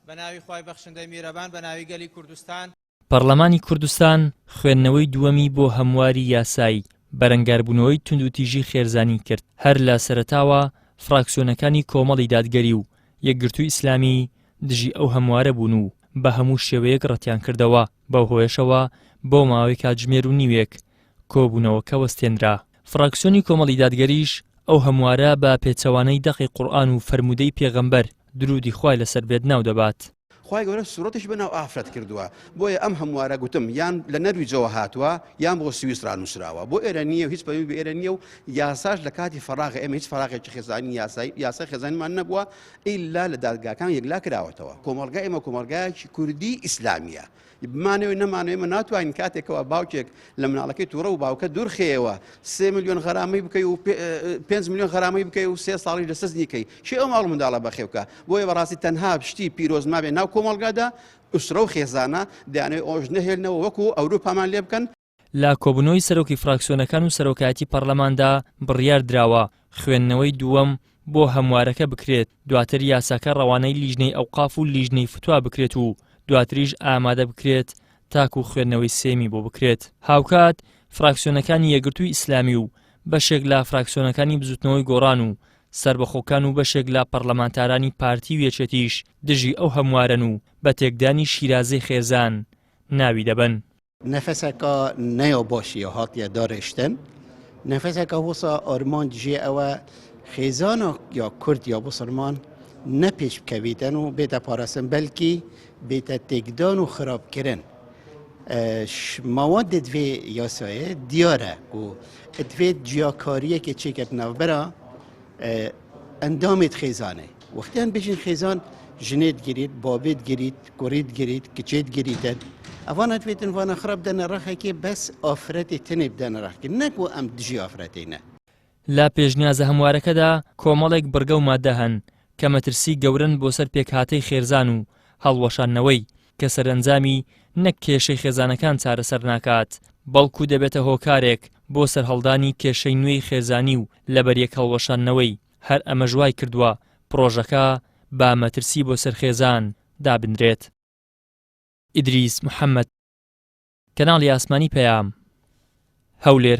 بەناوی خوای بەخشندەی میرەبان بەناوی گەلی کوردستان. پەرلەمانی کوردستان خوێندنەوەی دووەمی بۆ هەمواری یاسایی بەرەنگاربوونەوەی توندوتیژی خێرزانی کرد. هەر لە سەرەتاوە فراکسیۆنەکانی کۆمەڵی دادگەری و یەکگرتووی ئیسلامی دژی ئەو هەموارە بوون و بە هەموو شێوەیەک ڕەتیان کردەوە. بەو هۆیشەوە بۆ ماوەی کاتژمێر و نیوێک کۆبوونەوەکە وەستێنرا. فراکسیۆنی کۆمەڵی دادگەریش ئەو هەموارە بە پێچەوانەی دەقی قورئان و فەرمودەی پێغەمبەر درودی خوای لەسەر بێت ناو دەبات. خوای گەورە سوورەتش بەناو ئافرەت کردووە، بۆیە ئەم هەموارە گوتم یان لە نەرویجەوە هاتووە یان بۆ سویسرا نووسراوە، بۆ ئێرە نییە و هیچ پەیوەندی بە ئێرە نییە و یاساش لە کاتی فەراغ ئێمە هیچ فەراغێکی خێزانی یاسای خێزانیمان نەبووە ئیلا لە دادگاکان یەکلا کراوەتەوە. کۆمەڵگای ئێمە کۆمەڵگایەکی کوردی ئیسلامیە، بمانەوەی نەمانەوەی ناتوانین کاتێکەوە باوکێک لە مناڵەکەی تووڕە و باوکە دوورخەیەوە 3 ملیۆن غەرامەی بکەی و 5 ملیۆن غەرامەی بکەی و 3 ساڵی لە سزنیکەی شێ ئەو ماڵ منداڵە بەخێوکە. بۆیە بەڕاستی تەنها شتی پیرۆزما بێ ناو کۆمەڵگادا ئوسرە و خێزانە دەیانەوێت ئەوژ نەهێنەوە وەکو ئەوروپامان لێ بکەن. لە کۆبوونەوەی سەرۆکی فراکسیۆنەکان و سەرۆکایەتی پەرلەماندا بڕیار دراوە خوێندنەوەی دووەم بۆ هەموارەکە بکرێت، دواتر یاساکە ڕەوانەی لیژنەی ئەوقاف و لیژنەی فتوا بکرێت و دواتریش ئامادە بکرێت تاکو خوێندنەوەی سێمی بۆ بکرێت. هاوکات فراکسیۆنەکانی یەکگرتووی ئیسلامی و بەشێک لە فراکسیۆنەکانی بزوتنەوەی گۆڕان و سربەخۆکان و بەشێک لە پەرلەمانتارانی پارتی و یەکێتیش دژی ئەو هەموارن و بە تێکدانی شیرازەی خێزان ناوی دەبن. نەفەسەکە نەیە باشیە هاتیە دارشتن، نەفەسەکە وەسا ئارمان دژێ ئەوە خێزانە یا کورد یا بوسڵمان نەپێش بکەویتن و بێتە پارەسن بەلکی بێتە تێکدان و خراپکردن. مواد دوی یاسایە دیارە و دوی جیاکاریەکی چێکت نەوبەرە ئەندامێت خێزانە. وەختیان بێژین خێزان ژنێت گیرید، بابێت گیرید، کوڕیت گیرید، کچێت گیریتن. ئەوانە دوێتن وانە خراپ دەنە ڕەخێکی بەس ئافرەتی تنێ بدەنە ڕەخکی نەکو ئەم دژی ئافرەتینە. لا پێشنیازە هەموارەکەدا کۆمەڵێک بڕگە و مادە هەن کە مەترسی گەورن بۆ سەر پێکهاتەی خێرزان و هەڵوەشانەوەی کە سەرنجامی نەک کێشەی خێزانەکان چارەسەر ناکات، بەڵکو دەبێتە هۆکارێک بۆ سەرهەڵدانی کێشەی نوێی خێزانی و لەبەریەک هەڵوەشانەوەی. هەر ئەمە ژوای کردووە پرۆژەکە با مەترسی بۆ سەر خێزان دابدرێت. ئیدریس محەممەد، کەناڵی ئاسمانی پەیام، هەولێر.